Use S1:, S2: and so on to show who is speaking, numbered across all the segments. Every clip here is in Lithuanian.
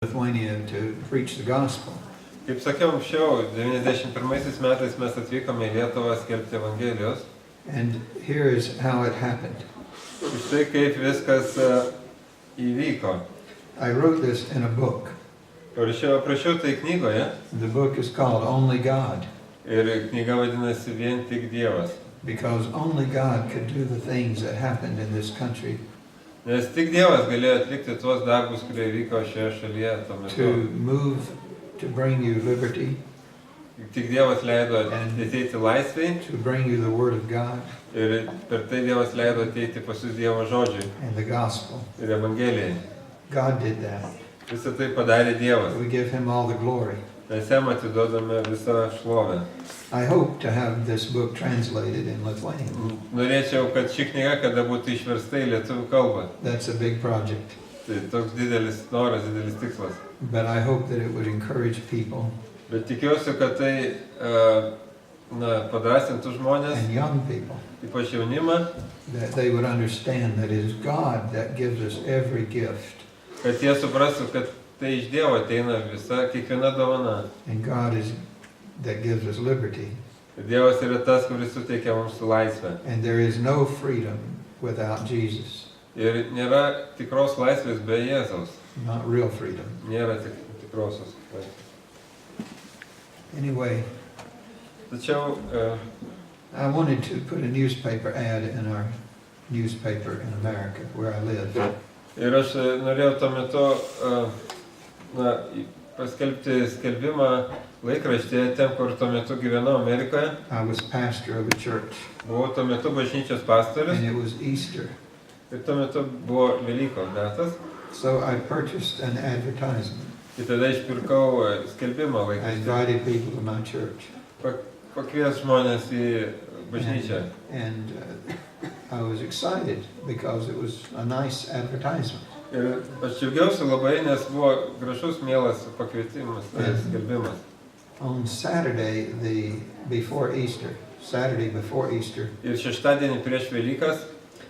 S1: Lithuania to preach the gospel.
S2: Kaip sakiau anksčiau, 91 metais mes atvykome į Lietuvą skelbti Evangelijos.
S1: And here is how it happened.
S2: Ir štai kaip viskas įvyko.
S1: I wrote this in a book.
S2: Aprašiau tai knygoje.
S1: The book is called Only God.
S2: Ir knyga vadinasi Vien tik Dievas.
S1: Because only God could do the things that happened in this country.
S2: Nes tik Dievas galėjo atlikti tuos darbus, kurie vyko šioje šalyje tuo metu.
S1: To move, to bring you liberty.
S2: Tik Dievas leido ateiti laisvei.
S1: To bring you the word of God.
S2: Ir per tai Dievas leido ateiti pas jūs Dievo žodžiui.
S1: And the gospel.
S2: Ir Evangelijai.
S1: God did that.
S2: Visą tai padarė Dievas.
S1: We give him all the glory.
S2: Mes jam atidodame visą šlovę.
S1: I hope to have this book translated in Lithuanian.
S2: Norėčiau, kad ši knyga kada būtų išversta į lietuvių kalbą.
S1: That's a big project.
S2: Tai toks didelis noras, didelis tikslas.
S1: But I hope that it would encourage people.
S2: Bet tikiuosi, kad tai padrasintų žmonės,
S1: and young people,
S2: ypač jaunimą,
S1: that they would understand that it is God that gives us every gift.
S2: Kad jie suprastų, kad tai iš Dievo ateina visa, kiekviena dovana.
S1: And God is that gives us liberty.
S2: Dievas yra tas, kuris suteikia mums laisvę.
S1: And there is no freedom without Jesus.
S2: Ir nėra tikros laisvės be Jėzaus.
S1: Not real freedom.
S2: Nėra tikrosios laisvės.
S1: Anyway,
S2: Tačiau
S1: I wanted to put a newspaper ad in our newspaper in America, where I live.
S2: Ir aš norėjau tuo metu paskelbti skelbimą laikraštyje ten, kur tuo metu gyvenau Amerikoje.
S1: I was pastor of a church.
S2: Buvau tuo metu bažnyčios pastorius.
S1: And it was Easter.
S2: Ir tuo metu buvo Velykos metas.
S1: So I purchased an advertisement.
S2: Ir tada išpirkau skelbimą
S1: I
S2: laikraštyje.
S1: invited people to my church.
S2: Pakvies žmonės į bažnyčią.
S1: And I was excited because it was a nice advertisement.
S2: Ir aš džiaugiausi labai, nes buvo gražus, mielas pakvietimas, skelbimas.
S1: On Saturday, before Easter,
S2: Ir šeštadienį prieš Velykas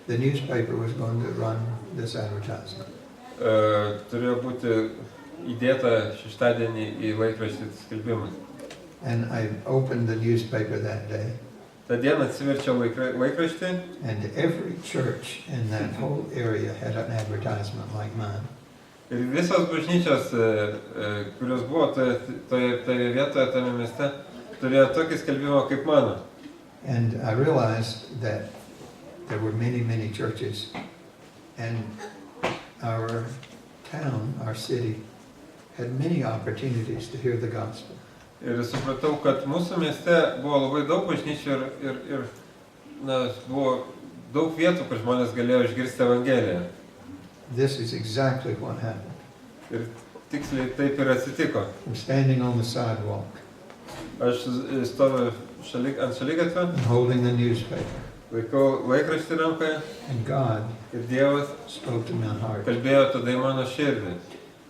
S1: the newspaper was going to run this advertisement.
S2: Turėjo būti įdėta šeštadienį į laikraštį skelbimas.
S1: And I opened the newspaper that day.
S2: Ta diena atsiverčiau laikraštį.
S1: And every church in that whole area had an advertisement like mine.
S2: Ir visos bažnyčios, kurios buvo toje vietoje, tame mieste, turėjo tokį skelbimą kaip mano.
S1: And I realized that there were many, many churches, and our town, our city, had many opportunities to hear the gospel.
S2: Ir supratau, kad mūsų mieste buvo labai daug bažnyčių ir buvo daug vietų, kur žmonės galėjo išgirsti Evangeliją.
S1: This is exactly what happened.
S2: Ir tiksliai taip ir atsitiko.
S1: I'm standing on the sidewalk.
S2: Aš stoviu ant šaligatvio,
S1: holding the newspaper.
S2: Laikau laikraštį rankoje.
S1: And God
S2: ir Dievas
S1: spoke to my heart.
S2: Kalbėjo tada į mano širdį.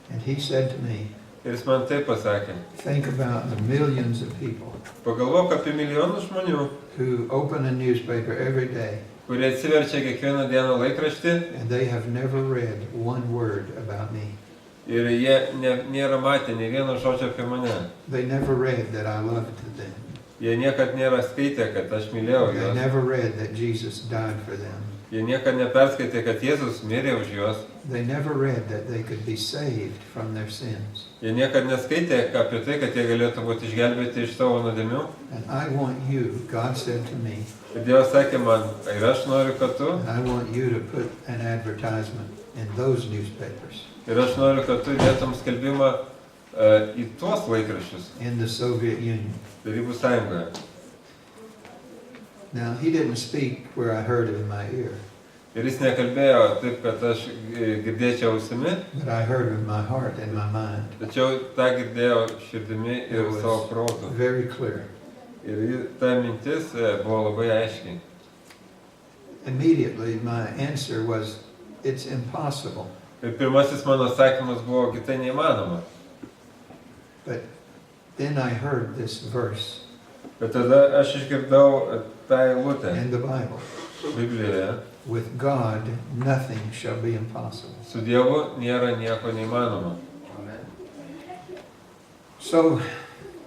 S1: And he said to me,
S2: ir jis man taip pasakė.
S1: Think about the millions of people.
S2: Pagalvok apie milijonus žmonių.
S1: Who open a newspaper every day.
S2: Kurie atsiverčia kiekvieną dieną laikraštį.
S1: And they have never read one word about me.
S2: Ir jie nėra matę nė vieno žodžio apie mane.
S1: They never read that I loved them.
S2: Jie niekad nėra skaitę, kad aš mylėjau juos.
S1: They never read that Jesus died for them.
S2: Jie niekad neperskaitė, kad Jėzus mirė už juos.
S1: They never read that they could be saved from their sins.
S2: Jie niekad neskaitė apie tai, kad jie galėtų būti išgelbėti iš savo nuodėmių.
S1: And I want you, God said to me.
S2: Ir Dievas sakė man, ir aš noriu, kad tu.
S1: And I want you to put an advertisement in those newspapers.
S2: Ir aš noriu, kad tu įdėtum skelbimą į tuos laikraščius.
S1: In the Soviet Union.
S2: Tarybų Sąjungoje.
S1: Now he didn't speak where I heard it in my ear.
S2: Ir jis nekalbėjo taip, kad aš girdėčiau ausimi.
S1: But I heard it in my heart and my mind.
S2: Tačiau tą girdėjau širdimi ir savo protu.
S1: Very clear.
S2: Ir ta mintis buvo labai aiškiai.
S1: Immediately my answer was, it's impossible.
S2: Ir pirmasis mano atsakymas buvo, kad tai neįmanoma.
S1: But then I heard this verse.
S2: Bet tada aš išgirdau tą eilutę.
S1: In the Bible.
S2: Biblijoje.
S1: With God, nothing shall be impossible.
S2: Su Dievu nėra nieko neįmanoma.
S1: So,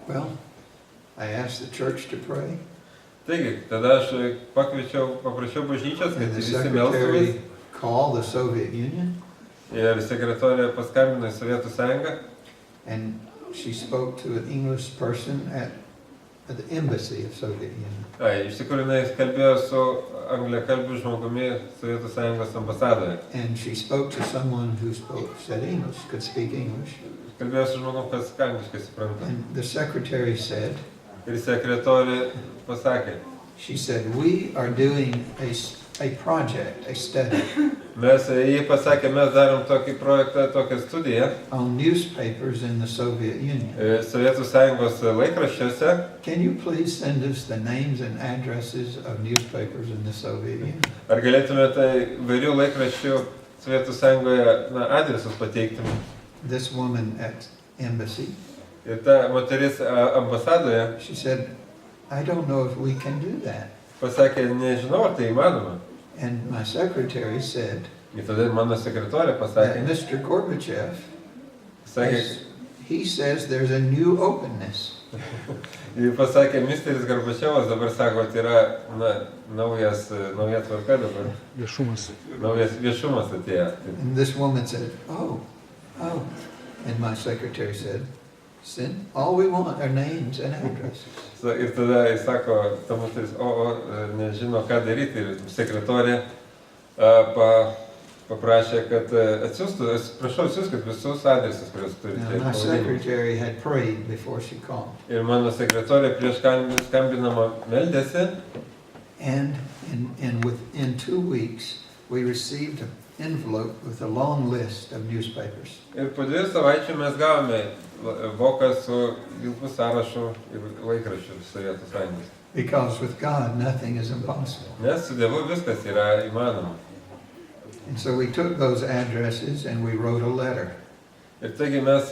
S1: well, I asked the church to pray,
S2: Taigi, tada aš paprašiau bažnyčios, kad
S1: and the
S2: visi melstumės.
S1: secretary called the Soviet Union,
S2: Ir sekretorė paskambino į Sovietų sąjungą.
S1: and she spoke to an English person at the embassy of Soviet Union.
S2: Iš tikrųjų, jinai kalbėjo su angliakalbiu žmogumi Sovietų sąjungos ambasadoje.
S1: And she spoke to someone who said English, could speak English.
S2: Kalbėjo su žmogum, kas angliškai supranta.
S1: And the secretary said,
S2: Ir sekretorė pasakė,
S1: she said, we are doing a project, a study
S2: jie pasakė, mes darom tokį projektą, tokią studiją
S1: on newspapers in the Soviet Union.
S2: Sovietų sąjungos laikraščiuose.
S1: Can you please send us the names and addresses of newspapers in the Soviet Union?
S2: Ar galėtumėte įvairių laikraščių Sovietų sąjungoje adresus pateikti?
S1: This woman at embassy,
S2: Ir ta moteris ambasadoje
S1: she said, I don't know if we can do that.
S2: pasakė, nežinau, ar tai įmanoma.
S1: And my secretary said
S2: Ir tada mano sekretorė
S1: that
S2: pasakė,
S1: Mr. Gorbachev,
S2: sakė,
S1: he says there's a new openness.
S2: ji pasakė, misteris Gorbačiovas dabar sako, tai yra nauja tvarka dabar, naujas viešumas atėjo.
S1: And this woman said, oh. And my secretary said, send, all we want are names and addresses.
S2: Ir tada jis sako, ta moteris, nežino ką daryti. Ir sekretorė paprašė, kad atsiųstų, prašau, atsiųskit visus adresus, kuriuos turite.
S1: Now, my secretary had prayed before she called.
S2: Ir mano sekretorė prieš skambinama meldėsi.
S1: And within 2 weeks, we received an envelope with a long list of newspapers.
S2: Ir po 2 savaičių mes gavome voką su ilgu sąrašu ir laikraščių Sovietų sąjungos.
S1: Because with God, nothing is impossible.
S2: Nes su Dievu viskas yra įmanoma.
S1: And so we took those addresses and we wrote a letter.
S2: Ir taigi mes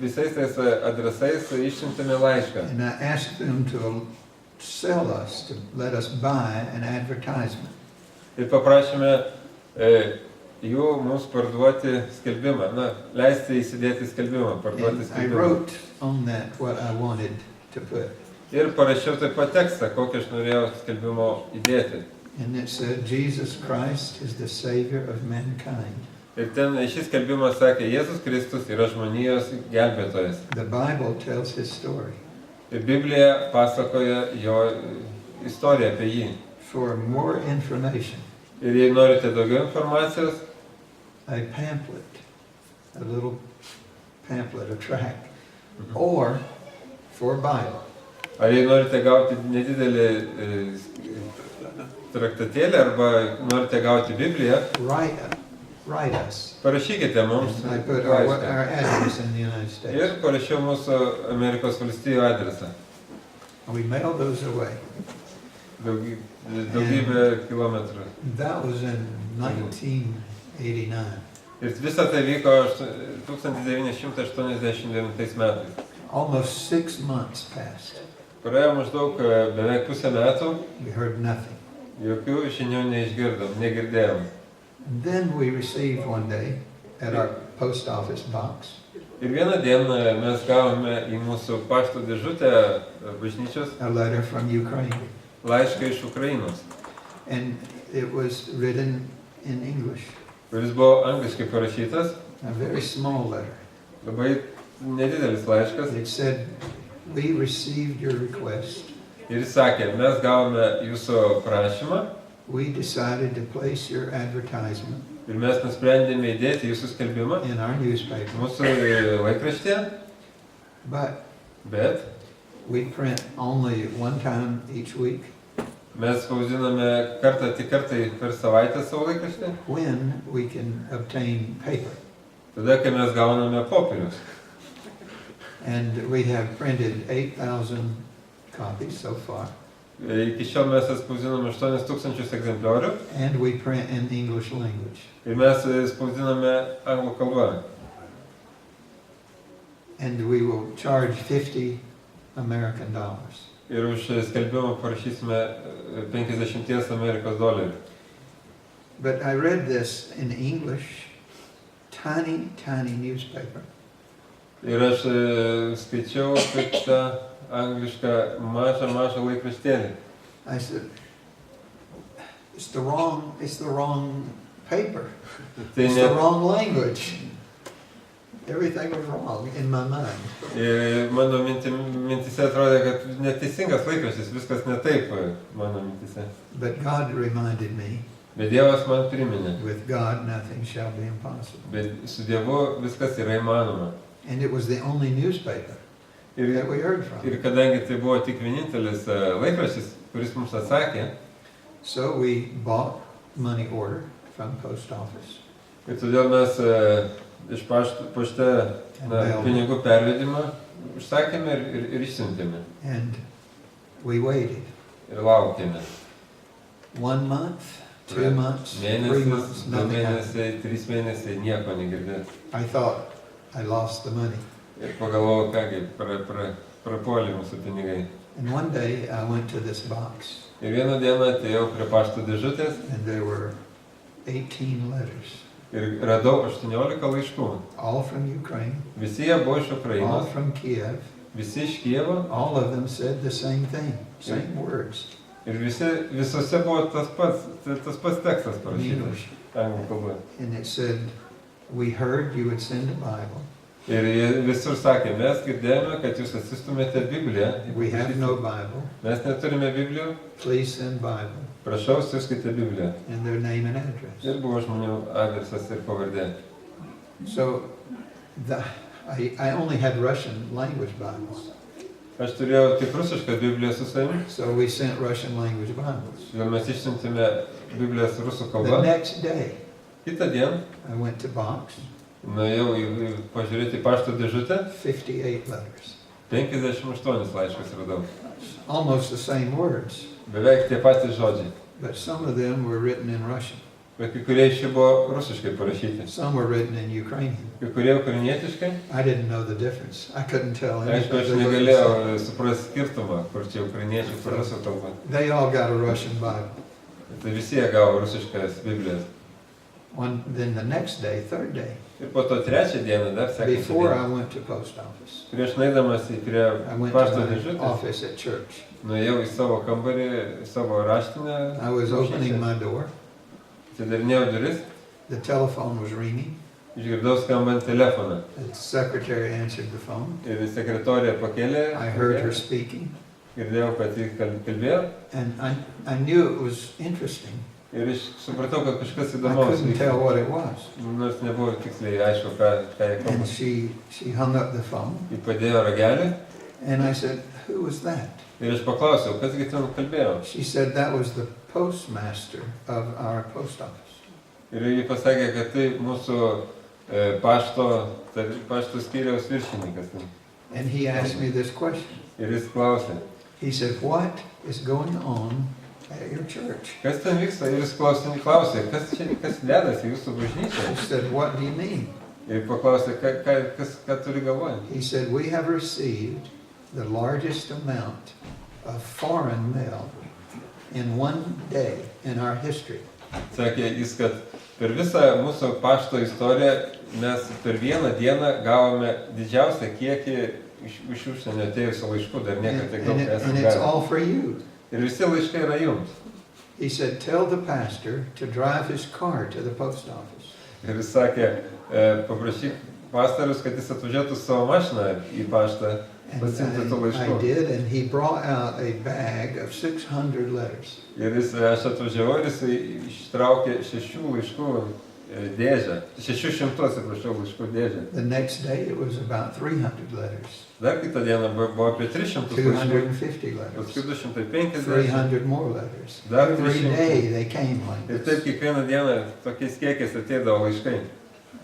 S2: visais tais adresais išsiuntėme laišką.
S1: And I asked them to sell us, to let us buy an advertisement.
S2: Ir paprašėme jų mums parduoti skelbimą, leisti įsidėti skelbimą, parduoti
S1: And I
S2: skelbimą.
S1: wrote on that what I wanted to put.
S2: Ir parašiau taip pat tekstą, kokį aš norėjau skelbimo įdėti.
S1: And it said, Jesus Christ is the Savior of mankind.
S2: Ir ten šis skelbimas sakė, Jėzus Kristus yra žmonijos gelbėtojas.
S1: The Bible tells his story.
S2: Ir Biblija pasakoja jo istoriją apie jį.
S1: For more information,
S2: Ir jei norite daugiau informacijos,
S1: a pamphlet, a little pamphlet, a tract, or for Bible.
S2: ar jei norite gauti nedidelį traktatėlį arba norite gauti Bibliją,
S1: Write us.
S2: parašykite mums
S1: And I put our
S2: laišką.
S1: address in the United States.
S2: Ir parašiau mūsų Amerikos valstijų adresą.
S1: We mailed those away.
S2: Daugybę kilometrų.
S1: That was in 1989.
S2: Ir visą tai vyko 1989 metais.
S1: Almost 6 months passed.
S2: Praėjo maždaug beveik pusę metų,
S1: We heard nothing.
S2: jokių žinių negirdėjom.
S1: And then we received one day at our post office box
S2: Ir vieną dieną mes gavome į mūsų pašto dėžutę bažnyčios
S1: a letter from Ukraine.
S2: laišką iš Ukrainos,
S1: And it was written in English.
S2: kuris buvo angliškai parašytas,
S1: A very small letter.
S2: labai nedidelis laiškas.
S1: It said, we received your request.
S2: Ir jis sakė, mes gavome jūsų prašymą
S1: We decided to place your advertisement
S2: ir mes nusprendėme įdėti jūsų skelbimą
S1: in our newspaper.
S2: mūsų laikraštyje,
S1: But
S2: bet
S1: we print only one time each week
S2: mes spausdiname tik kartą per savaitę savo laikraštį,
S1: when we can obtain paper.
S2: tada, kai mes gauname popierius.
S1: And we have printed 8,000 copies so far.
S2: Iki šiol mes spausdiname 8,000 egzempliorių
S1: And we print in English language.
S2: ir mes spausdiname anglų kalbą.
S1: And we will charge $50 American.
S2: Ir už skelbimą parašysime 50 Amerikos dolerių.
S1: But I read this in English, tiny newspaper.
S2: Ir aš skaičiau kaip tą anglišką mažą laikraštėlį.
S1: I said, it's the wrong paper.
S2: Tai
S1: It's
S2: ne,
S1: the wrong language. Everything was wrong in my mind.
S2: ir mano mintise atrodė, kad neteisingas laikraštis, viskas ne taip mano mintise.
S1: But God reminded me,
S2: Bet Dievas man priminė,
S1: with God nothing shall be impossible.
S2: bet su Dievu viskas yra įmanoma.
S1: And it was the only newspaper that
S2: Ir,
S1: we heard from.
S2: ir kadangi tai buvo tik vienintelis laikraštis, kuris mums atsakė,
S1: So we bought money order from post office.
S2: ir todėl mes iš pašte pinigų pervedimą užsakėme ir išsiuntėme.
S1: And we waited.
S2: Ir laukėme.
S1: 1 month, 2 months, 3 months,
S2: Mėnesis, 2
S1: nothing happened.
S2: mėnesiai, 3 mėnesiai, nieko negirdėt.
S1: I thought I lost the money.
S2: Ir pagalvojau, kągi, prapuolė mūsų pinigai.
S1: And one day I went to this box
S2: Ir vieną dieną atėjau prie pašto dėžutės
S1: and there were 18 letters,
S2: ir radau 18 laiškų.
S1: all from Ukraine,
S2: Visi jie buvo iš
S1: all
S2: Ukrainos,
S1: from Kiev.
S2: visi iš Kievo
S1: All of them said the same thing, same words
S2: ir visose buvo tas pats tekstas
S1: in
S2: parašytas
S1: English.
S2: anglų kalba.
S1: And it said, we heard you would send a Bible.
S2: Ir jie visur sakė, mes girdėjome, kad jūs atsistumėte Bibliją.
S1: We have no Bible.
S2: Mes neturime Biblijų,
S1: Please send Bible.
S2: prašau, siųskite Bibliją.
S1: And their name and address.
S2: Ir buvo žmonių adresas ir pavardė.
S1: So I only had Russian language Bibles.
S2: Aš turėjau tik rusišką Bibliją su savimi,
S1: So we sent Russian language Bibles.
S2: ir mes išsiuntėme Biblijas rusų
S1: The
S2: kalba.
S1: next day
S2: Kitą dieną
S1: I went to box,
S2: nuėjau pažiūrėti į pašto dėžutę,
S1: 58 letters.
S2: 58 laiškus radau.
S1: Almost the same words,
S2: Beveik tie patys žodžiai.
S1: but some of them were written in Russian.
S2: Bet kai kurie iš jų buvo rusiškai parašyti.
S1: Some were written in Ukrainian.
S2: Kai kurie ukrainietiškai.
S1: I didn't know the difference. I couldn't tell
S2: Aišku, aš
S1: anything.
S2: negalėjau suprasti skirtumą, kur čia ukrainiečių, kur rusų kalba.
S1: They all got a Russian Bible.
S2: Tai visi jie gavo rusiškas Biblijas.
S1: Then the next day, third day,
S2: Ir po to trečią dieną, dar sekančią
S1: before
S2: dieną,
S1: I went to post office,
S2: prieš nueidamas prie
S1: I went to
S2: pašto
S1: my
S2: dėžutės,
S1: office at church.
S2: nuėjau į savo kambarį, į savo raštinę,
S1: I was opening my door.
S2: atidarinėjau duris,
S1: The telephone was ringing.
S2: išgirdau skambant telefoną.
S1: The secretary answered the phone.
S2: Ir sekretorė pakėlė,
S1: I heard her speaking,
S2: girdėjau, kad jis kalbėjo.
S1: and I knew it was interesting.
S2: Ir supratau, kad kažkas
S1: I
S2: įdomaus
S1: couldn't
S2: vyksta.
S1: tell what it was.
S2: Nors nebuvo tiksliai aišku, ką jie
S1: And
S2: kalba.
S1: she hung up the phone,
S2: Jis padėjo ragelį
S1: and I said, "Who was that?"
S2: ir aš paklausiau, kasgi ten kalbėjo.
S1: She said that was the postmaster of our post office.
S2: Ir jis pasakė, kad tai mūsų pašto skyriaus viršininkas.
S1: And he asked me this question.
S2: Ir jis klausė,
S1: He said, "What is going on at your church?"
S2: kas ten vyksta? Ir jis klausė, kas dedasi jūsų bažnyčioje?
S1: I said, "What do you mean?"
S2: Ir paklausė, ką turi galvoje.
S1: He said, "We have received the largest amount of foreign mail in one day in our history."
S2: Sakė jis, kad per visą mūsų pašto istoriją mes per vieną dieną gavome didžiausią kiekį iš užsienio atėjusių laiškų, dar niekada tiek daug
S1: And
S2: esame
S1: it's
S2: gavę.
S1: all for you.
S2: Ir visi laiškai yra jums.
S1: He said, "Tell the pastor to drive his car to the post office."
S2: Ir jis sakė, paprašyk pastorius, kad jis atvažiuotų savo mašiną į paštą.
S1: And
S2: Pasiimti tų
S1: I
S2: laiškų.
S1: did, and he brought out a bag of 600 letters.
S2: Ir aš atvažiavau ir jis ištraukė 6 laiškų dėžę. 600, atsiprašau, laiškų dėžę.
S1: The next day, it was about 300 letters,
S2: Dar kitą dieną buvo apie 300 laiškų.
S1: 250 letters,
S2: Paskui 250.
S1: 300 more letters.
S2: Dar
S1: Every
S2: 300.
S1: day they came like
S2: Ir taip
S1: this.
S2: kiekvieną dieną tokiais kiekiais ateidavo laiškai.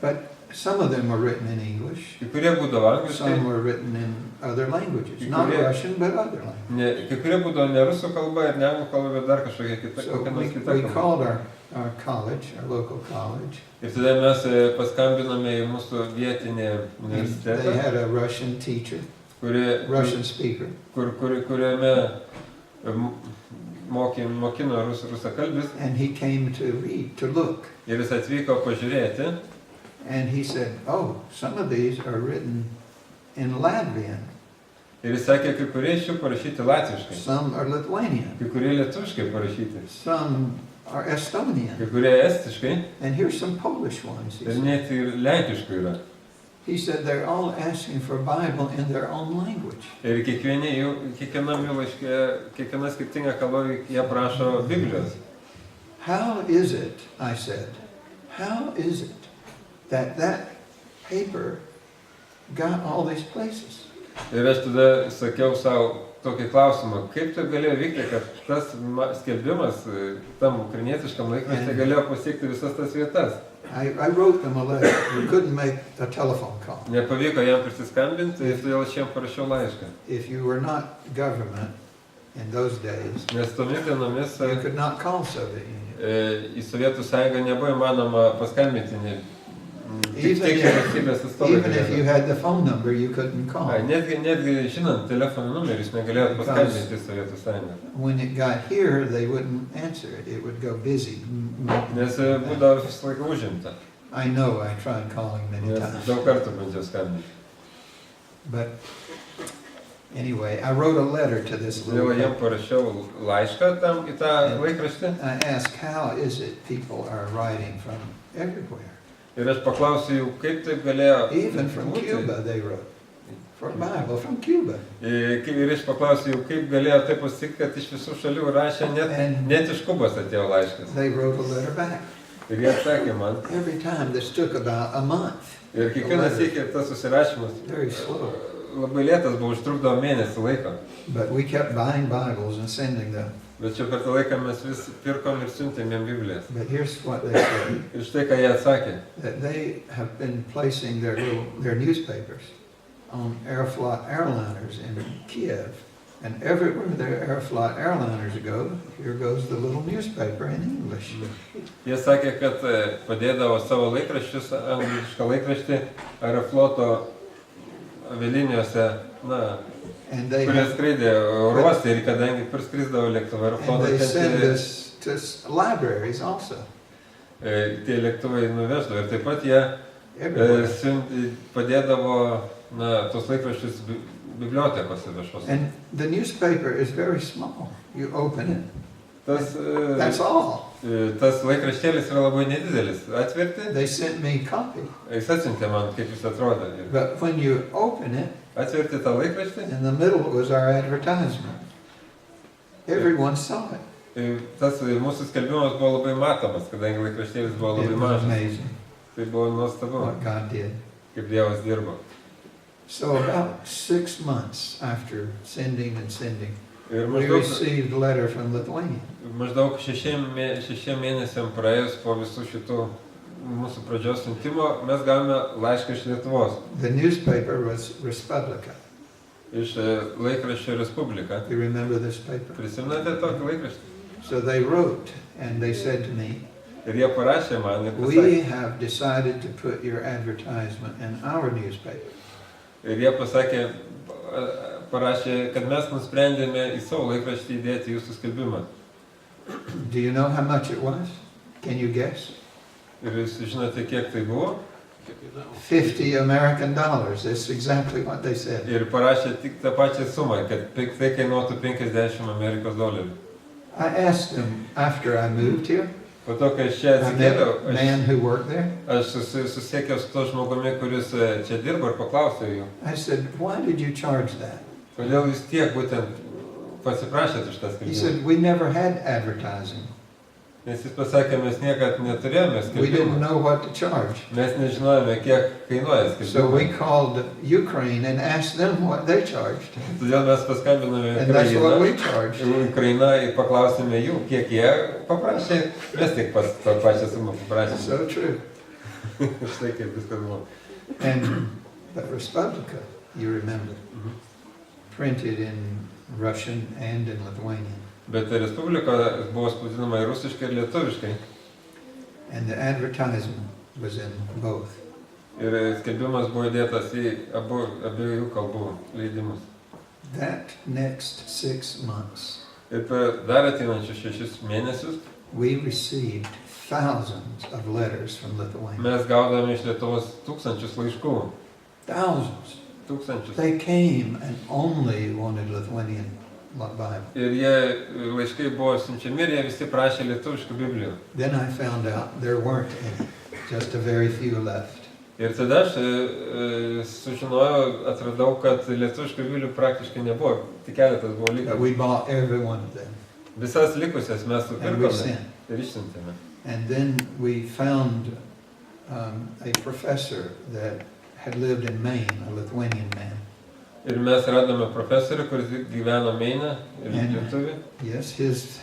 S1: But some of them were written in English,
S2: Kai kurie būdavo angliškai,
S1: some were written in other languages, not Russian, but other languages.
S2: kai kurie būdavo ne rusų kalba ir ne anglų kalba, bet dar kažkokia kita,
S1: So
S2: kokia nors kita
S1: we
S2: kalba.
S1: called our college, our local college,
S2: Ir tada mes paskambinome į mūsų vietinį
S1: and they
S2: universitetą,
S1: had a Russian teacher, Russian speaker,
S2: kuriame mokino rusakalbis.
S1: and he came to read, to look.
S2: Ir jis atvyko pažiūrėti.
S1: And he said, "Oh, some of these are written in Latvian,
S2: Ir jis sakė, kai kurie iš jų parašyti latviškai,
S1: some are Lithuanian,
S2: kai kurie lietuviškai parašyti,
S1: some are Estonian,
S2: kai kurie estiškai
S1: and here's some Polish ones. He
S2: ir
S1: said.
S2: net ir lenkiškai yra.
S1: He said they're all asking for a Bible in their own language.
S2: Ir kiekvienam jų laiške, kiekviena skirtinga kalba jie prašo Biblijos.
S1: How is it, I said, how is it that paper got all these places?
S2: Ir aš tada sakiau savo tokį klausimą, kaip tai galėjo vykti, kad tas skelbimas tam ukrainietiškam laikraštyje galėjo pasiekti visas tas vietas.
S1: I wrote them a letter. We couldn't make a telephone call.
S2: Nepavyko jam prisiskambinti, todėl aš jam parašiau laišką.
S1: If you were not government in those days,
S2: Nes tomis dienomis
S1: you could not call Soviet Union.
S2: į Sovietų sąjungą nebuvo įmanoma paskambinti. Tik vyriausybės atstovai
S1: Even if you
S2: galėjo.
S1: had the phone number, you couldn't call.
S2: Netgi žinant telefono numerį, jūs negalėjot paskambinti į Sovietų sąjungą.
S1: When it got here, they wouldn't answer it. It would go busy.
S2: Nes būdavo visą laiką užimta.
S1: I know, I tried calling many
S2: Nes
S1: times.
S2: daug kartų bandžiau skambinti.
S1: But anyway, I wrote a letter to this little
S2: Todėl jam
S1: paper.
S2: parašiau laišką tam į tą laikraštį.
S1: I asked, how is it people are writing from everywhere?
S2: Ir aš paklausiau jų, kaip taip galėjo
S1: Even from
S2: būti.
S1: Cuba, they wrote. For a Bible from Cuba.
S2: Ir aš paklausiau jų, kaip galėjo taip pasitikti, kad iš visų šalių rašė, net iš Kubos atėjo laiškas.
S1: They wrote a letter back.
S2: Ir jie atsakė man.
S1: Every time this took about a month.
S2: Ir kiekvienas sykį tas susirašymas
S1: Very slow.
S2: labai lėtas buvo, užtrukdavo mėnesį laiko.
S1: But we kept buying Bibles and sending them.
S2: Bet čia per tą laiką mes vis pirkom ir siuntėm jiem Biblijas.
S1: But here's what they said.
S2: Ir štai ką jie atsakė.
S1: That they have been placing their newspapers on Aeroflot airliners in Kiev. And everywhere their Aeroflot airliners go, here goes the little newspaper in English.
S2: Jie sakė, kad padėdavo savo laikraščius, anglišką laikraštį Aerofloto avialinijose,
S1: And they
S2: kurie
S1: have,
S2: skraidė oruose ir kadangi priskrisdavo lėktuvą
S1: and
S2: Aeroflotą,
S1: they send
S2: ten
S1: this to libraries also.
S2: tie lėktuvai nuveždavo. Ir taip pat jie
S1: Everywhere.
S2: padėdavo tos laikraščius bibliotekose viešose.
S1: And the newspaper is very small. You open it,
S2: Tas,
S1: that's all.
S2: tas laikraštėlis yra labai nedidelis. Atverti,
S1: They sent me a copy.
S2: jis atsiuntė man, kaip jis atrodo. Ir
S1: But when you open it,
S2: atverti tą laikraštį,
S1: in the middle was our advertisement. Everyone saw it.
S2: tas mūsų skelbimas buvo labai matomas, kadangi laikraštėlis buvo
S1: It
S2: labai
S1: was
S2: mažas.
S1: amazing
S2: Tai buvo nuostabu,
S1: what God did.
S2: kaip Dievas dirbo.
S1: So about 6 months after sending and sending,
S2: Ir
S1: we
S2: maždaug
S1: received a letter from Lithuania.
S2: 6 mėnesiam praėjus po visų šitų mūsų pradžios siuntimo, mes gavome laišką iš Lietuvos,
S1: The newspaper was Respublika.
S2: iš laikraščio Respublika.
S1: You remember this paper?
S2: Prisimenate tokį laikraštį?
S1: So they wrote and they said to me,
S2: Ir jie parašė man ir
S1: we
S2: pasakė,
S1: have decided to put your advertisement in our newspaper.
S2: ir jie pasakė, parašė, kad mes nusprendėme į savo laikraštį įdėti jūsų skelbimą.
S1: Do you know how much it was? Can you guess?
S2: Ir jūs žinote, kiek tai buvo?
S1: $50 American. That's exactly what they said.
S2: Ir parašė tik tą pačią sumą, kad tai kainuotų 50 Amerikos dolerių.
S1: I asked them after I moved here,
S2: Po to, kai aš čia
S1: I met
S2: atsikėliau,
S1: a man who worked there.
S2: aš susiekiau su to žmogumi, kuris čia dirbo ir paklausiau jų,
S1: I said, why did you charge that?
S2: kodėl jūs tiek būtent pasiprašėt už tą
S1: He
S2: skelbimą.
S1: said, we never had advertising.
S2: Nes jis pasakė, mes niekad neturėjome
S1: We didn't
S2: skelbimų.
S1: know what to charge.
S2: Mes nežinojome, kiek kainuoja
S1: So we
S2: skelbimai.
S1: called Ukraine and asked them what they charged.
S2: Todėl mes paskambinome
S1: And that's what
S2: Ukrainą.
S1: we charged.
S2: Ukrainą ir paklausėme jų, kiek jie paprašė, mes tik tą pačią sumą paprašėme.
S1: So true.
S2: Štai kaip viskas buvo.
S1: And but Respublika, you remember, printed in Russian and in Lithuanian.
S2: Bet Respublika buvo spausdinama ir rusiškai, ir lietuviškai.
S1: And the advertisement was in both.
S2: Ir skelbimas buvo įdėtas į abiejų kalbų leidimus.
S1: That next 6 months,
S2: Ir per dar ateinančius 6 mėnesius
S1: we received thousands of letters from Lithuania.
S2: mes gaudavome iš Lietuvos tūkstančius laiškų.
S1: Thousands.
S2: tūkstančius.
S1: They came and only wanted Lithuanian Bible.
S2: Ir jie laiškai buvo siunčiami ir jie visi prašė lietuviškų Biblijų.
S1: Then I found out there weren't any, just a very few left.
S2: Ir tada aš sužinojau, atradau, kad lietuviškų Biblijų praktiškai nebuvo, tik keletas buvo
S1: But
S2: likę.
S1: we bought every one of them.
S2: Visas likusias mes
S1: And we
S2: supirkome
S1: sent.
S2: ir išsiuntėme.
S1: And then we found a professor that had lived in Maine, a Lithuanian man.
S2: Ir mes radome profesorių, kuris gyveno Meine ir
S1: And-
S2: lietuvį.
S1: Yes, his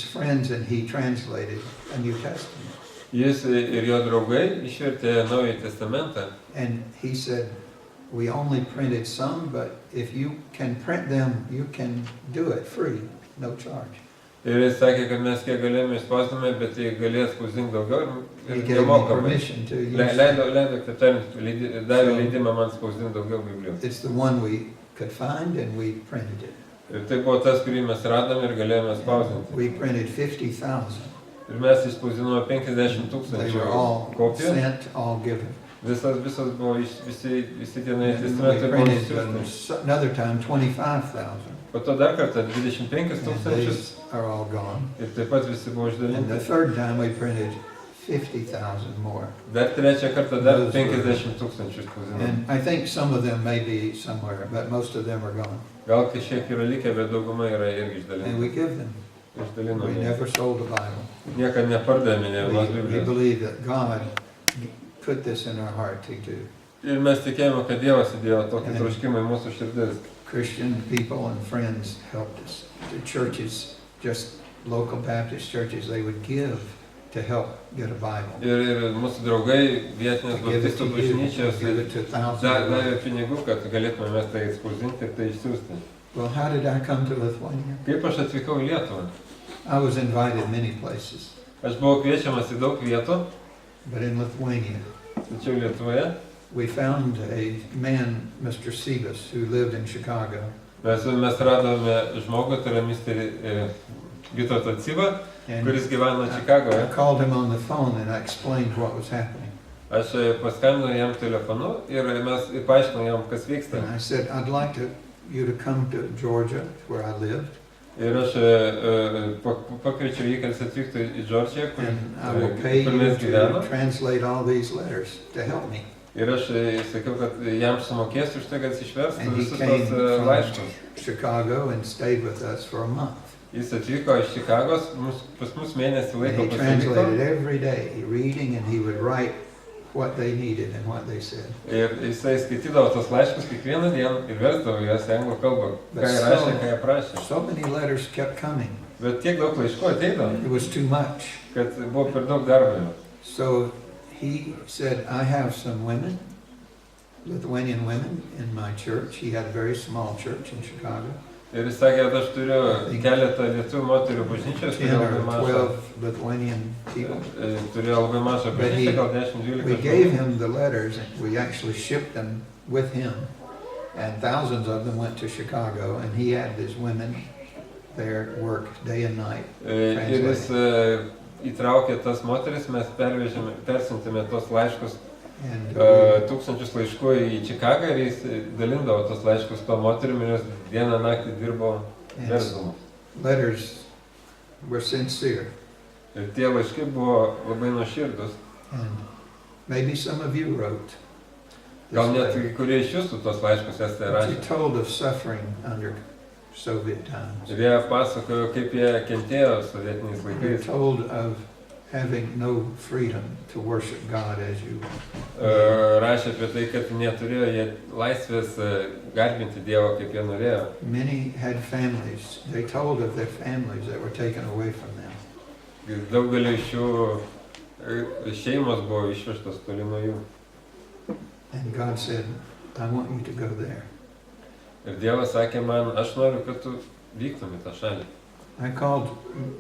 S1: friends and he translated a New Testament.
S2: Jis ir jo draugai išvertė Naująjį Testamentą.
S1: And he said, we only printed some, but if you can print them, you can do it free, no charge.
S2: Ir jis sakė, kad mes kiek galėjome išspausdinome, bet jei galės spausdinti daugiau
S1: He
S2: ir
S1: gave me
S2: nemokamai.
S1: permission to use
S2: Leido, kitaip tariant, davė leidimą man spausdinti daugiau Biblijų.
S1: It's the one we could find and we printed it.
S2: Ir tai buvo tas, kurį mes radome ir galėjome spausdinti.
S1: We printed 50,000.
S2: Ir mes išspausdinome 50
S1: They
S2: tūkstančių
S1: were all
S2: kopijų.
S1: sent, all given.
S2: Visas buvo, visi tie Nauji
S1: And we
S2: Testamentai buvo
S1: printed
S2: išsiųsti.
S1: another time 25,000.
S2: Po to dar kartą 25
S1: And
S2: tūkstančius
S1: these are all gone.
S2: ir taip pat visi buvo
S1: And the
S2: išdalinti.
S1: third time we printed 50,000 more.
S2: Dar trečią kartą dar
S1: Those were-
S2: 50 tūkstančių išspausdinome.
S1: And I think some of them may be somewhere, but most of them are gone.
S2: Gal kažkiek yra likę, bet dauguma yra irgi
S1: And we
S2: išdalinti.
S1: give them. We
S2: Išdalinome.
S1: never sold the Bible.
S2: Niekad nepardavėme ne vienos
S1: We
S2: Biblijos.
S1: believe that God put this in our heart to do.
S2: Ir mes tikėjome, kad Dievas įdėjo tokį
S1: And-
S2: troškimą į mūsų širdis.
S1: Christian people and friends helped us. The churches, just local Baptist churches, they would give to help get a Bible.
S2: Ir mūsų draugai, vietinės
S1: To give it
S2: baptistų
S1: to you,
S2: bažnyčios
S1: give it to thousands
S2: davė
S1: of
S2: pinigų, kad galėtume mes tai spausdinti ir tai išsiųsti.
S1: Well, how did I come to Lithuania?
S2: Kaip aš atvykau į Lietuvą?
S1: I was invited many places,
S2: Aš buvau kviečiamas į daug vietų,
S1: but in Lithuania,
S2: tačiau Lietuvoje
S1: we found a man, Mr. Sivas, who lived in Chicago.
S2: mes radome žmogų, tai yra Mr. Vytautą Cibą,
S1: And
S2: kuris gyveno
S1: I
S2: Čikagoje.
S1: called him on the phone and I explained what was happening.
S2: Aš paskambinau jam telefonu ir mes paaiškinau jam, kas vyksta.
S1: And I said, I'd like you to come to Georgia, where I lived,
S2: Ir aš pakviečiau jį, kad jis atvyktų į Džordžiją,
S1: and I will pay
S2: kur
S1: you
S2: mes
S1: to
S2: gyvename.
S1: translate all these letters to help me.
S2: Ir aš sakiau, kad jam sumokėsiu už tai, kad jis išverstų
S1: And he
S2: visus
S1: came
S2: tos
S1: from
S2: laiškus.
S1: Chicago and stayed with us for a month.
S2: Jis atvyko iš Čikagos, pas mus mėnesį
S1: And
S2: laiko
S1: he translated
S2: pasiliko.
S1: every day, reading, and he would write what they needed and what they said.
S2: Ir jisai skaitydavo tos laiškus kiekvieną dieną ir versdavo juos į anglų kalbą. Ką jie rašė, ką jie prašė.
S1: So many letters kept coming.
S2: Bet tiek daug laiškų ateidavo,
S1: It was too much.
S2: kad buvo per daug darbo.
S1: So he said, I have some women, Lithuanian women in my church. He had a very small church in Chicago.
S2: Ir jis sakė, kad aš turiu keletą lietuvių moterių bažnyčios,
S1: 10
S2: turėjau labai
S1: or
S2: mažą.
S1: 12 Lithuanian people.
S2: Turėjau labai mažą
S1: But
S2: bažnyčią, gal 10-12
S1: We gave
S2: žmonių.
S1: him the letters, and we actually shipped them with him. And thousands of them went to Chicago, and he had his women there work day and night.
S2: Ir jis įtraukė tas moteris, mes persintėme tos laiškus,
S1: And
S2: tūkstančius laiškų į Čikagą ir jis dalindavo tos laiškus to moterim ir jos dieną naktį dirbo versdamas.
S1: letters were sincere.
S2: Ir tie laiškai buvo labai nuoširdus.
S1: And maybe some of you wrote. this
S2: Gal net
S1: letter.
S2: kai kurie iš jūsų tos laiškus esate
S1: But you
S2: rašę.
S1: told of suffering under Soviet times.
S2: Ir jie pasakojo, kaip jie kentėjo sovietiniais
S1: You
S2: laikais.
S1: told of having no freedom to worship God as you.
S2: Rašė apie tai, kad neturėjo jie laisvės garbinti Dievą, kaip jie norėjo.
S1: Many had families. They told of their families that were taken away from them.
S2: Daugelį iš jų šeimos buvo išvežtos toli nuo jų.
S1: And God said, I want you to go there.
S2: Ir Dievas sakė man, aš noriu, kad tu vyktum į tą šalį.
S1: I called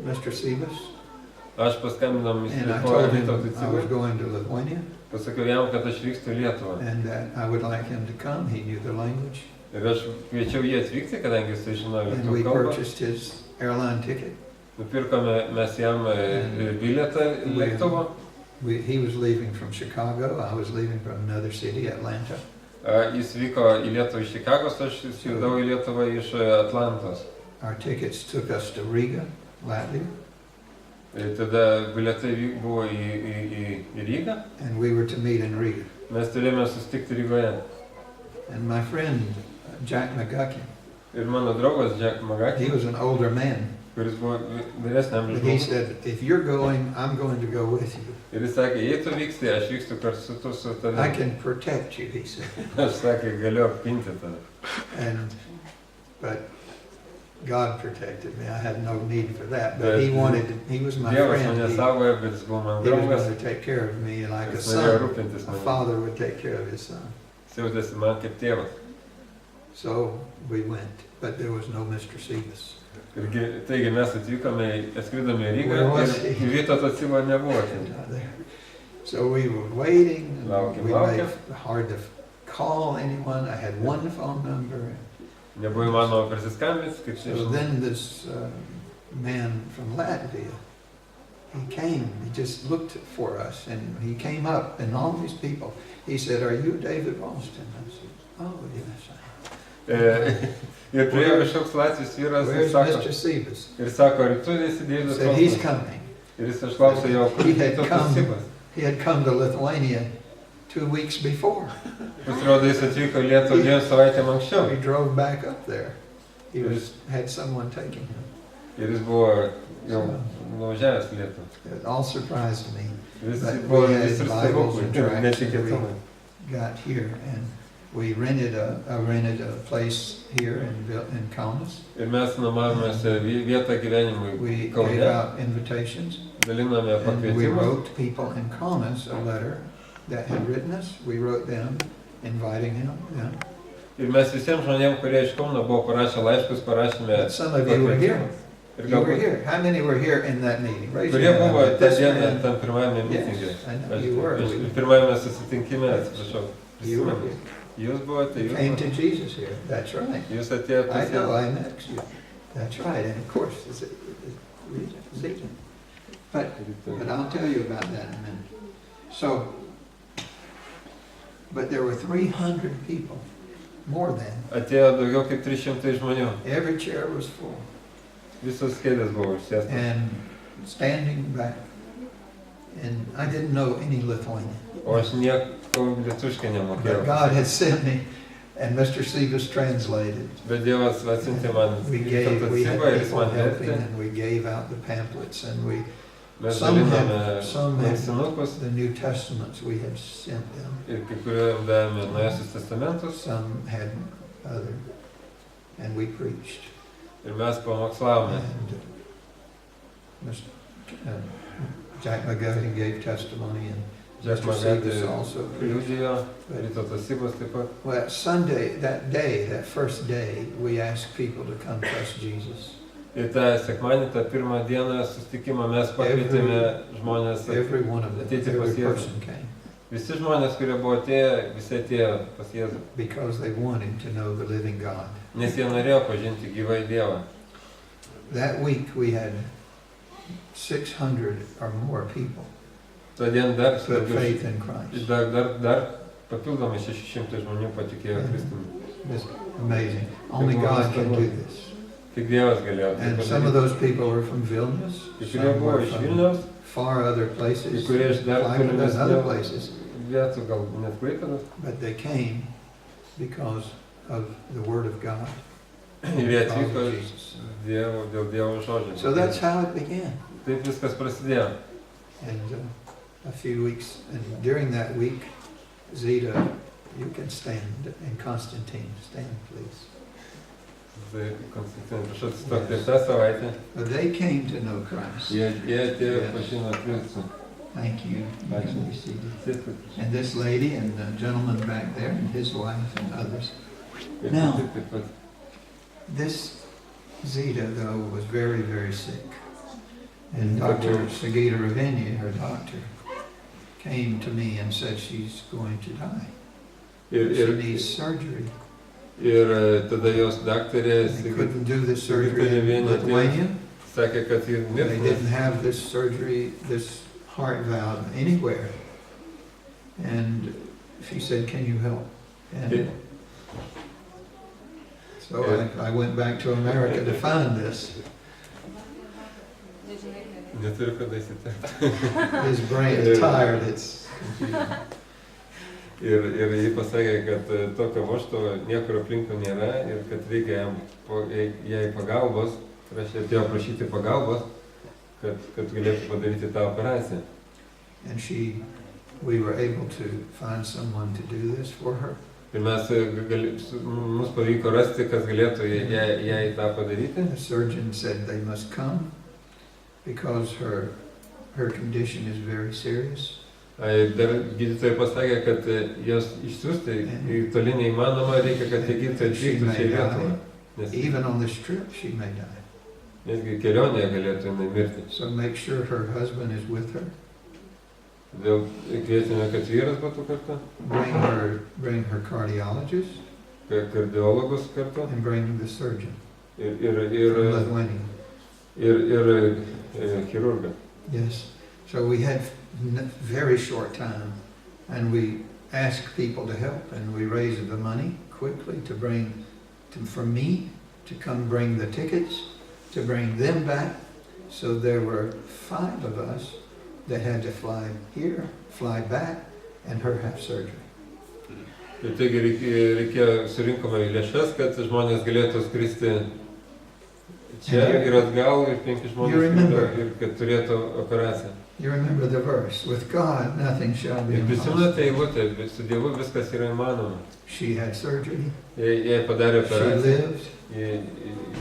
S1: Mr. Sivas
S2: Aš paskambinau
S1: and I
S2: Mr.
S1: told him
S2: Vytautui
S1: I was
S2: Cibui,
S1: going to Lithuania
S2: pasakiau jam, kad aš vykstu į Lietuvą.
S1: and that I would like him to come. He knew the language.
S2: Ir aš kviečiau jį atvykti, kadangi jis žinojo
S1: And
S2: lietuvių
S1: we
S2: kalbą.
S1: purchased his airline ticket.
S2: Nupirkome mes jam bilietą į lėktuvą.
S1: He was leaving from Chicago, I was leaving from another city, Atlanta.
S2: Jis vyko į Lietuvą iš Čikagos, aš skridau į Lietuvą iš Atlantos.
S1: Our tickets took us to Riga, Latvia,
S2: Ir tada bilietai buvo į Rygą.
S1: and we were to meet in Riga.
S2: Mes turėjome susitikti Rygoje.
S1: And my friend, Jack McGuckin,
S2: Ir mano draugas Jack
S1: he
S2: Magaki,
S1: was an older man,
S2: kuris buvo vyresnio amžiaus
S1: but he
S2: žmogus.
S1: said, if you're going, I'm going to go with you.
S2: Ir jis sakė, jei tu vyksti, aš vykstu kartu su
S1: I
S2: tavimi.
S1: can protect you, he said.
S2: Aš sakė, galiu apginti tave.
S1: But God protected me. I had no need for that. But he was my
S2: Dievas mane
S1: friend.
S2: saugojo, bet jis buvo man
S1: He was
S2: draugas.
S1: going to take care of me like a
S2: Jis norėjo
S1: son.
S2: rūpintis
S1: A
S2: manim.
S1: father would take care of his son.
S2: Jis jautėsi man kaip tėvas.
S1: So we went, but there was no Mr. Sebas.
S2: Taigi mes atskridome į Rygą
S1: Where was
S2: ir
S1: he?
S2: Vyto Atsivo nebuvo ten.
S1: Not there. So we were waiting. And
S2: Laukiam,
S1: we
S2: laukiam.
S1: made it hard to call anyone. I had one phone number.
S2: Nebuvo įmanoma prisiskambinti, kaip
S1: So
S2: čia.
S1: then this man from Latvia, he came, he just looked for us, and he came up, and all these people, he said, "Are you David Ralston?" I said, "Oh, yes, I
S2: Ir priėjo kažkoks latvis
S1: am."
S2: vyras ir
S1: Where's
S2: sako,
S1: Mr. Sebas?
S2: ir sako, ar tu esi Deividas
S1: Said, "He's
S2: Ralston?
S1: coming."
S2: Ir jis išklausė jo, kur
S1: He had
S2: Vytautas
S1: come.
S2: Sibas.
S1: He had come to Lithuania 2 weeks before.
S2: Pasirodo, jis atvyko į Lietuvą 2 savaitėm anksčiau.
S1: He drove back up there. He had someone taking him.
S2: Ir jis buvo jau nuvažiavęs į Lietuvą.
S1: It all surprised me.
S2: Visi
S1: But
S2: buvo
S1: we had
S2: visur
S1: Bibles
S2: stebuklai
S1: and
S2: ir
S1: tracts
S2: netikėtumai.
S1: Got here, and we rented a place here in Kaunas.
S2: Ir mes nuomavomės vietą gyvenimui
S1: We gave
S2: Kaune,
S1: out invitations,
S2: dalinome
S1: and we
S2: pakvietimus.
S1: wrote people in Kaunas a letter that had written us. We wrote them, inviting them.
S2: Ir mes visiems žmonėms, kurie iš Kauno buvo parašę laiškus, parašėme
S1: But some of you were here.
S2: ir
S1: You were
S2: galbūt,
S1: here. How many were here in that meeting? Raise your
S2: kurie
S1: hand.
S2: buvo
S1: But
S2: tą
S1: this
S2: dieną
S1: man-
S2: tam pirmajame
S1: Yes,
S2: mitinge.
S1: I know you were.
S2: Pirmajame susitinkime, atsiprašau.
S1: You were
S2: prisimenu.
S1: here.
S2: Jūs buvote,
S1: You
S2: jūs
S1: came
S2: buvote.
S1: to Jesus here. That's right.
S2: Jūs atėjote
S1: I
S2: pas
S1: know,
S2: Jėzų.
S1: I met you. That's right, and of course, it's Zeta. But I'll tell you about that in a minute. So, but there were 300 people, more than.
S2: Atėjo daugiau kaip 300 žmonių.
S1: Every chair was full.
S2: Visos kėdės buvo užsėstos.
S1: And standing back, and I didn't know any Lithuanian.
S2: O aš nieko lietuviškai
S1: But
S2: nemokėjau.
S1: God had sent me, and Mr. Sebas translated.
S2: Bet Dievas atsiuntė man
S1: We
S2: Vytautą
S1: had
S2: Sibą ir jis
S1: people
S2: man
S1: helping,
S2: vertė.
S1: and we gave out the pamphlets, and
S2: Mes
S1: some
S2: dalinome
S1: some had
S2: lankstinukus
S1: the New Testaments we had sent them.
S2: ir kai kuriuom davėme Naujasis testamentus
S1: Some had other, and we preached.
S2: ir mes pamokslavome.
S1: And Mr. Jack McGuffin gave testimony, and
S2: Jack
S1: Mr. Sebas
S2: Magati
S1: also preached.
S2: liudijo, Vytautas Sibas taip pat.
S1: Well, Sunday, that day, that first day, we asked people to come trust Jesus.
S2: Ir tą sekmanį, tą pirmą dieną susitikimą mes pakvietėme žmonės.
S1: Every one of them,
S2: Ateiti pas
S1: every
S2: Jėzų.
S1: person came,
S2: Visi žmonės, kurie buvo atėję, visi atėjo pas Jėzų.
S1: because they wanted to know the living God.
S2: Nes jie norėjo pažinti gyvai Dievą.
S1: That week, we had 600 or more people
S2: Todien dar,
S1: put faith in Christ.
S2: dar papildomai 600 žmonių patikėjo Kristumi.
S1: It's amazing. Only God can do this.
S2: Tik Dievas galėjo tai
S1: And some of
S2: padaryti.
S1: those people were from Vilnius,
S2: Kai kurie
S1: some
S2: buvo
S1: were
S2: iš
S1: from
S2: Vilniaus,
S1: far other
S2: kai
S1: places,
S2: kurie iš dar
S1: Klaipėda and other
S2: tolimesnių
S1: places,
S2: vietų, gal net Klaipėdos.
S1: but they came because of the Word of God,
S2: Ir jie
S1: because
S2: atvyko
S1: of Jesus.
S2: dėl Dievo žodžio.
S1: So that's how it began.
S2: Taip viskas prasidėjo.
S1: And a few weeks, and during that week, Zeta, you can stand, and Constantine, stand please.
S2: Tai Konstantinai, prašau atsistokti ir tą savaitę.
S1: But they came to know Christ.
S2: Jie atėjo
S1: Yes.
S2: pažino Kristų.
S1: Thank you. You
S2: Thank
S1: can
S2: you.
S1: be seated.
S2: Sėskit.
S1: And this lady and the gentleman back there and his wife and others.
S2: Ir
S1: Now.
S2: taip pat.
S1: This Zeta, though, was very, very sick. And Dr. Sagita Ravenia, her doctor, came to me and said she's going to die. She needs surgery.
S2: Ir tada jos daktarė
S1: They couldn't do this surgery in Lithuania.
S2: sakė, kad ji
S1: They
S2: mirtų.
S1: didn't have this surgery, this heart valve anywhere. And she said, "Can you help?" And so I went back to America to find this.
S2: Neturiu kada įsiterpti.
S1: His brain is tired, it's confusing.
S2: Ir jį pasakė, kad tokio vožtuvo niekur aplinkui nėra ir kad reikia jai pagalbos, ir aš atėjau prašyti pagalbos, kad galėtų padaryti tą operaciją.
S1: And we were able to find someone to do this for her.
S2: Ir mums pavyko rasti, kas galėtų jai tą padaryti.
S1: The surgeon said they must come because her condition is very serious.
S2: Dar gydytojai pasakė, kad jos išsiųsti į toli neįmanoma, reikia, kad tie gydytojai atvyktų čia į Lietuvą.
S1: Even on this trip she may die.
S2: Netgi kelionėje galėtų jinai mirti.
S1: So make sure her husband is with her.
S2: Todėl kvietėme, kad vyras būtų kartu.
S1: Bring her cardiologist.
S2: Kardiologus kartu.
S1: And bring the surgeon.
S2: Ir chirurgą.
S1: Yes. So we had very short time, and we asked people to help, and we raised the money quickly for me to come bring the tickets, to bring them back. So there were 5 of us that had to fly here, fly back, and her have surgery.
S2: Ir taigi surinkome lėšas, kad žmonės galėtų skristi čia ir atgal, ir 5 žmonės ir kad turėtų operaciją.
S1: You remember the verse, with God nothing shall be
S2: Ir prisimenate
S1: impossible.
S2: eilutę, su Dievu viskas yra įmanoma.
S1: She had surgery.
S2: Jai padarė
S1: She
S2: operaciją,
S1: lived.
S2: jie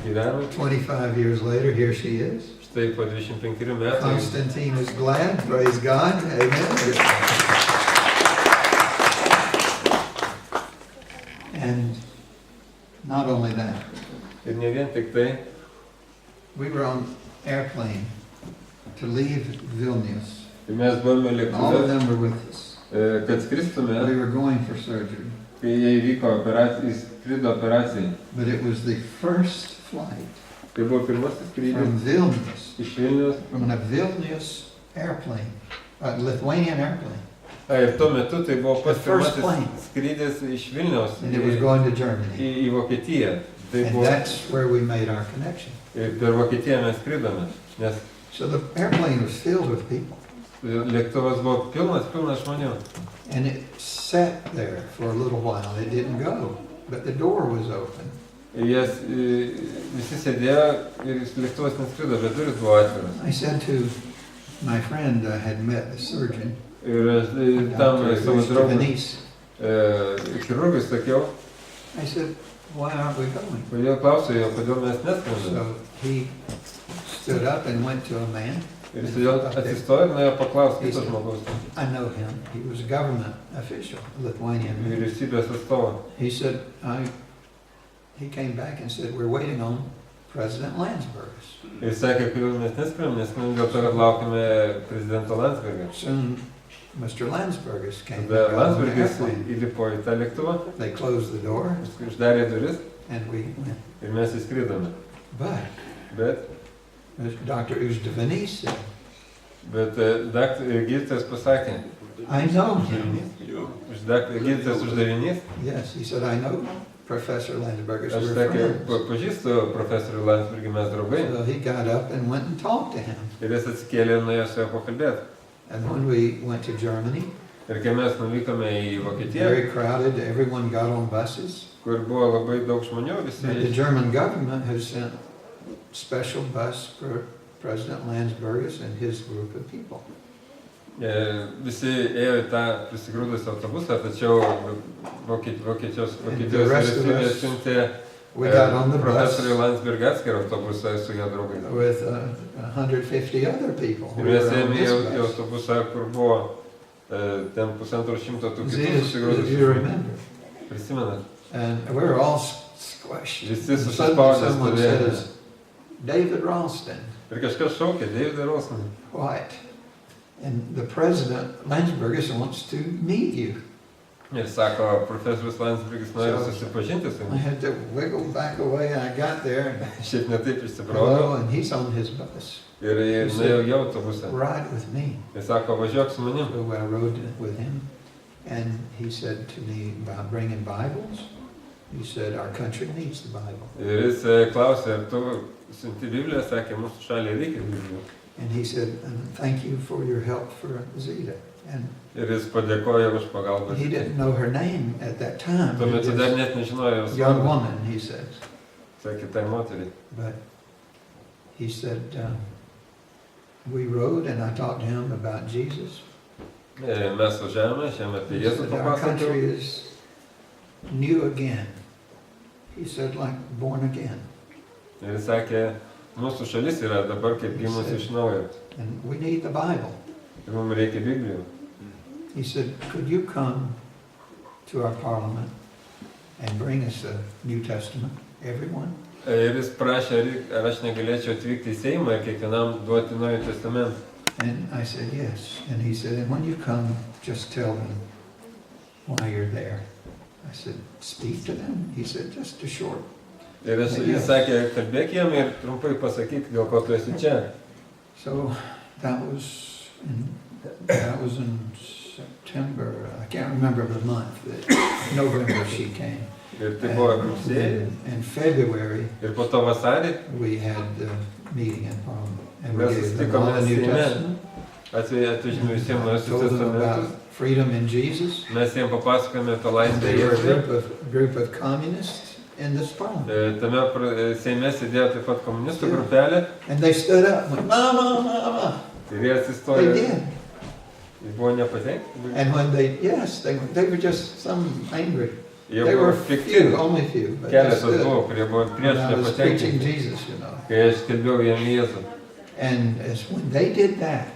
S2: gyveno.
S1: 25 years later, here she is.
S2: Štai po 25 metų.
S1: Constantine is glad. Praise God. Amen. And not only that,
S2: Ir ne vien tik tai,
S1: we were on airplane to leave Vilnius.
S2: kai mes buvome
S1: All of
S2: lėktuve,
S1: them were with us.
S2: kad skristume,
S1: We were going for surgery.
S2: kai jie įvyko operacija, įskrido operacijai.
S1: But it was the first flight
S2: Tai buvo pirmasis skrydis
S1: from Vilnius,
S2: iš Vilnius.
S1: from a Vilnius airplane, a Lithuanian airplane.
S2: Ir tuo metu tai buvo pats
S1: The first plane.
S2: pirmasis skrydis iš Vilniaus
S1: And it was going to Germany.
S2: į Vokietiją. Tai
S1: And
S2: buvo,
S1: that's where we made our connection.
S2: ir per Vokietiją mes skridome, nes
S1: So the airplane was filled with people.
S2: lėktuvas buvo pilnas žmonių.
S1: And it sat there for a little while. It didn't go, but the door was open.
S2: Ir visi sėdėjo ir lėktuvas neskrido, bet durys buvo atviras.
S1: I said to my friend I had met, the surgeon,
S2: Ir aš tam savo
S1: Mr.
S2: draugui,
S1: Venice,
S2: chirurgui sakiau,
S1: I said, why aren't we going?
S2: kodėl klausiau jo, kodėl mes neskrendame.
S1: So he stood up and went to a man.
S2: Ir jis todėl atsistojo ir nuėjo paklausti kito žmogaus,
S1: I know him. He was a government official, Lithuanian.
S2: vyriausybės atstovą.
S1: He said, he came back and said, we're waiting on President Landsbergis.
S2: Ir sakė, kodėl mes neskrendame, nes dėl to, kad laukime prezidento Landsbergio.
S1: Soon, Mr. Landsbergis came
S2: Tada
S1: and got on the
S2: Landsbergis
S1: airplane.
S2: įlipo į tą lėktuvą,
S1: They closed the door
S2: uždarė duris
S1: and we went.
S2: ir mes įskridome.
S1: But
S2: Bet
S1: Dr. Uzdevenice said,
S2: gydytojas pasakė,
S1: I know him.
S2: gydytojas uždavinys,
S1: Yes, he said, I know Professor Landsbergis.
S2: aš
S1: We're
S2: sakė,
S1: friends.
S2: pažįstu profesorių Landsbergį, mes draugai.
S1: So he got up and went and talked to him.
S2: Ir jis atsikėlė ir nuėjo su juo pakalbėti.
S1: And when we went to Germany,
S2: Ir kai mes nuvykome į Vokietiją,
S1: very crowded, everyone got on buses.
S2: kur buvo labai daug žmonių,
S1: But the German government has sent special bus for President Landsbergis and his group of people.
S2: Visi ėjo į tą prisigrūdusį autobusą, tačiau Vokietijos vyriausybė siuntė
S1: We got on the bus
S2: profesorių Landsbergį atskirą autobusą su jo draugais.
S1: with 150 other people.
S2: Ir
S1: who
S2: mes
S1: were on
S2: ėjome
S1: this
S2: į
S1: bus.
S2: autobusą, kur buvo ten 150 tų kitų
S1: See, if you
S2: susigrūdusių.
S1: remember.
S2: Prisimenat?
S1: And we were all squished.
S2: Visi
S1: And suddenly
S2: susispaudę
S1: someone
S2: stovėjo.
S1: says, David Ralston,
S2: Ir kažkas šaukė, David Ralston.
S1: what? And the President Landsbergis wants to meet you.
S2: Ir sako, profesorius Landsbergis nori
S1: So-
S2: susipažinti su
S1: I
S2: jumis.
S1: had to wiggle back away, I got there, and
S2: Šiaip netaip
S1: hello,
S2: išsibraukiau.
S1: and he's on his bus.
S2: Ir nuėjau į autobusą.
S1: Ride with me.
S2: Ir sako, važiuok su manim.
S1: So I rode with him, and he said to me about bringing Bibles. He said, our country needs the Bible.
S2: Ir jis klausė, ar tu siunti Bibliją, sakė, mūsų šaliai reikia Biblijos.
S1: And he said, thank you for your help for Zita. And
S2: Ir jis padėkojo už pagalbą.
S1: he didn't know her name at that time.
S2: Tuo metu dar net nežinojo jos
S1: Young
S2: vardą.
S1: woman, he says.
S2: Sakė, tai moteriai.
S1: But he said, we rode and I talked to him about Jesus.
S2: Mes važiavome, šiame apie
S1: He
S2: Jėzų
S1: said, our country
S2: papasakojau.
S1: is new again. He said, like born again.
S2: Ir jis sakė, mūsų šalis yra dabar kaip gimus iš naujo.
S1: And we need the Bible.
S2: Ir mums reikia Biblijų.
S1: He said, could you come to our parliament and bring us a New Testament, everyone?
S2: Ir jis prašė, ar aš negalėčiau atvykti į Seimą ir kiekvienam duoti Naują Testamentą.
S1: And I said, yes. And he said, and when you come, just tell them why you're there. I said, speak to them? He said, just a short.
S2: Ir jis sakė, kalbėk jam ir trumpai pasakyk, dėl ko tu esi čia.
S1: So that was in September. I can't remember the month. November she came.
S2: Ir tai buvo rugsėjai.
S1: In February,
S2: Ir po to vasarį
S1: we had the meeting in Parliament. And we
S2: Mes
S1: gave them all the
S2: susitikome
S1: New
S2: Seime.
S1: Testament.
S2: atvežėme visiems Naujosius
S1: Told them
S2: testamentus.
S1: about freedom in Jesus.
S2: Mes jiems papasakojame apie
S1: And
S2: laisvę
S1: they were a
S2: Jėzuje.
S1: group of communists in this Parliament.
S2: Tame Seime sėdėjo taip pat komunistų grupelė.
S1: And they stood up and went, mama, mama.
S2: Ir jie
S1: They
S2: atsistojo.
S1: did.
S2: Jis buvo nepatenkinti.
S1: And when they were just some angry.
S2: Jie
S1: They
S2: buvo
S1: were
S2: pikti.
S1: few, only few, but they
S2: Keletas
S1: stood.
S2: buvo, kurie buvo prieš
S1: When I was preaching
S2: nepatenkinti.
S1: Jesus,
S2: Kai aš skelbiau jiem Jėzų.
S1: And as when they did that,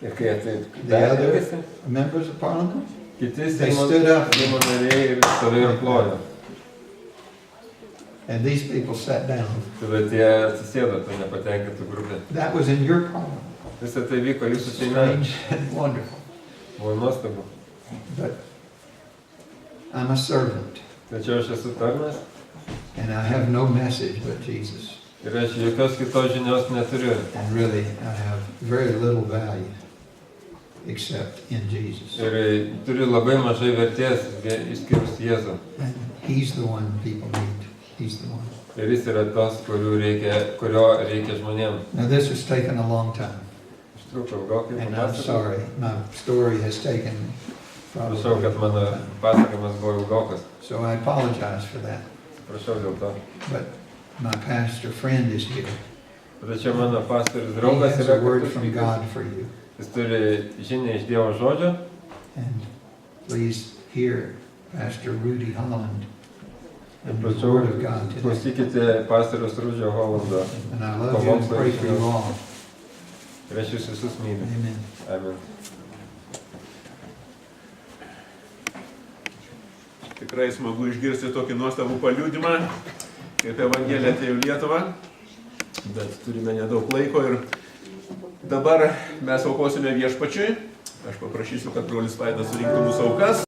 S2: Ir kai tai
S1: The other-
S2: darėsi,
S1: members of Parliament,
S2: kiti
S1: they
S2: Seimo
S1: stood up.
S2: nariai ir stovėjo ir plojo.
S1: And these people sat down.
S2: Tada tie atsisėdo, tai nepatenkintų grupė.
S1: That was in your Parliament.
S2: Visą tai vyko jūsų Seime.
S1: Strange and wonderful.
S2: Buvo nuostabu.
S1: But I'm a servant,
S2: Tačiau aš esu tarnas
S1: and I have no message but Jesus.
S2: ir aš jokios kitos žinios neturiu.
S1: And really, I have very little value except in Jesus.
S2: Ir turiu labai mažai vertės, išskyrus Jėzų.
S1: And He's the one people need. He's the one.
S2: Ir jis yra tas, kurio reikia žmonėms.
S1: Now, this has taken a long time,
S2: Užtruko ilgokai
S1: and I'm
S2: papasakoti.
S1: sorry. My story has taken probably
S2: Prašau, kad mano
S1: time.
S2: pasakojimas buvo ilgokas.
S1: So I apologize for that.
S2: Prašau dėl to.
S1: But my pastor friend is here.
S2: Tačiau mano pastorius
S1: He
S2: draugas
S1: has
S2: yra
S1: a word
S2: kartu
S1: from
S2: atvykęs.
S1: God for you.
S2: Jis turi žinią iš Dievo žodžio.
S1: And please hear Pastor Rudy Holland and the
S2: Prašau,
S1: word of God today.
S2: klausykite pastoriaus Rudžio Holando.
S1: And I love you and pray for you all.
S2: Ir aš jūs visus myliu.
S1: Amen.
S2: Amen.
S3: Tikrai smagu išgirsti tokį nuostabų paliudimą, kaip Evangelija atėjo į Lietuvą, bet turime nedaug laiko ir dabar mes aukosime Viešpačiui. Aš paprašysiu, kad brolis Vaidas surinktų mūsų aukas.